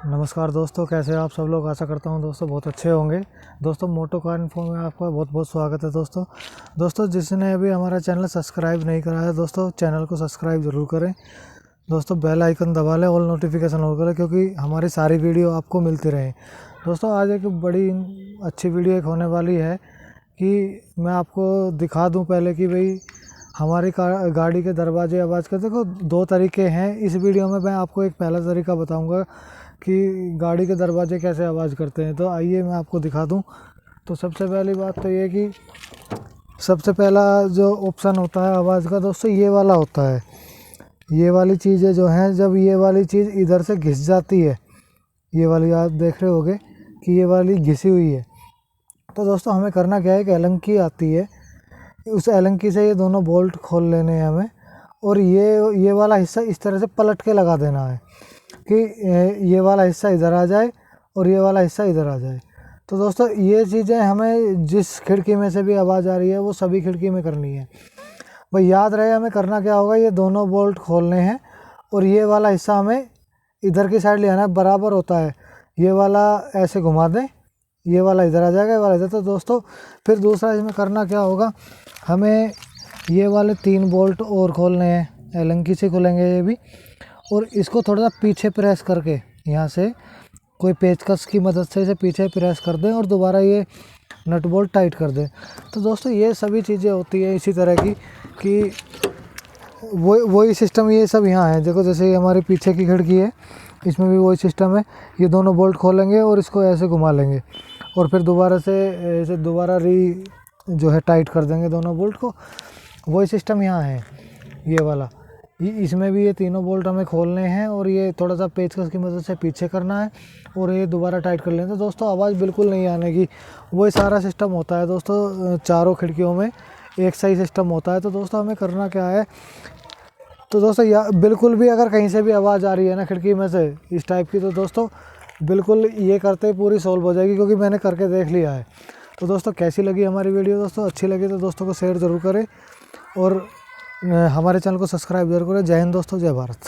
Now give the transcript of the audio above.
नमस्कार दोस्तों, कैसे हैं आप सब लोग। आशा करता हूं दोस्तों बहुत अच्छे होंगे। दोस्तों मोटो कार इन्फो में आपका बहुत बहुत स्वागत है। दोस्तों जिसने अभी हमारा चैनल सब्सक्राइब नहीं करा है दोस्तों, चैनल को सब्सक्राइब ज़रूर करें। दोस्तों बेल आइकन दबा लें, ऑल नोटिफिकेशन ऑन करें, क्योंकि हमारी सारी वीडियो आपको मिलती रहे। दोस्तों आज एक बड़ी अच्छी वीडियो एक होने वाली है कि मैं आपको दिखा दूँ पहले कि भाई हमारी गाड़ी के दरवाजे आवाज़ करते। देखो दो तरीके हैं इस वीडियो में। मैं आपको एक पहला तरीका बताऊंगा कि गाड़ी के दरवाजे कैसे आवाज़ करते हैं। तो आइए मैं आपको दिखा दूं। तो सबसे पहली बात तो ये कि सबसे पहला जो ऑप्शन होता है आवाज़ का दोस्तों, ये वाला होता है। ये वाली चीज़ें जो हैं, जब ये वाली चीज़ इधर से घिस जाती है, ये वाली आप देख रहे होगे कि ये वाली घिसी हुई है, तो दोस्तों हमें करना क्या है, एक एलंकी आती है, उस एलंकी से ये दोनों बोल्ट खोल लेने हैं हमें, और ये वाला हिस्सा इस तरह से पलट के लगा देना है कि ये वाला हिस्सा इधर आ जाए और ये वाला हिस्सा इधर आ जाए। तो दोस्तों ये चीज़ें हमें जिस खिड़की में से भी आवाज़ आ रही है वो सभी खिड़की में करनी है। भाई याद रहे हमें करना क्या होगा, ये दोनों बोल्ट खोलने हैं और ये वाला हिस्सा हमें इधर की साइड ले आना है, बराबर होता है। ये वाला ऐसे घुमा दें, ये वाला इधर आ जाएगा, ये वाला इधर। तो दोस्तों फिर दूसरा इसमें करना क्या होगा, हमें ये वाले 3 बोल्ट और खोलने हैं, एलंकी से खोलेंगे ये भी, और इसको थोड़ा सा पीछे प्रेस करके यहाँ से कोई पेचकस की मदद से इसे पीछे प्रेस कर दें और दोबारा ये नट बोल्ट टाइट कर दें। तो दोस्तों ये सभी चीज़ें होती है इसी तरह की कि वही सिस्टम ये सब यहाँ है। देखो जैसे ये हमारी पीछे की खिड़की है, इसमें भी वही सिस्टम है। ये दोनों बोल्ट खोलेंगे और इसको ऐसे घुमा लेंगे और फिर दोबारा से ऐसे दोबारा जो है टाइट कर देंगे दोनों बोल्ट को। वही सिस्टम यहाँ है ये वाला। इसमें भी ये तीनों बोल्ट हमें खोलने हैं और ये थोड़ा सा पेचकस की मदद से पीछे करना है और ये दोबारा टाइट कर लेंगे। तो दोस्तों आवाज़ बिल्कुल नहीं आने की, वही सारा सिस्टम होता है दोस्तों। चारों खिड़कियों में एक सही सिस्टम होता है। तो दोस्तों हमें करना क्या है, तो दोस्तों बिल्कुल भी अगर कहीं से भी आवाज़ आ रही है ना खिड़की में से इस टाइप की, तो दोस्तों बिल्कुल ये करते ही पूरी सॉल्व हो जाएगी, क्योंकि मैंने करके देख लिया है। तो दोस्तों कैसी लगी हमारी वीडियो, दोस्तों अच्छी लगी तो दोस्तों को शेयर ज़रूर करें और हमारे चैनल को सब्सक्राइब जरूर करें। जय हिंद दोस्तों, जय भारत।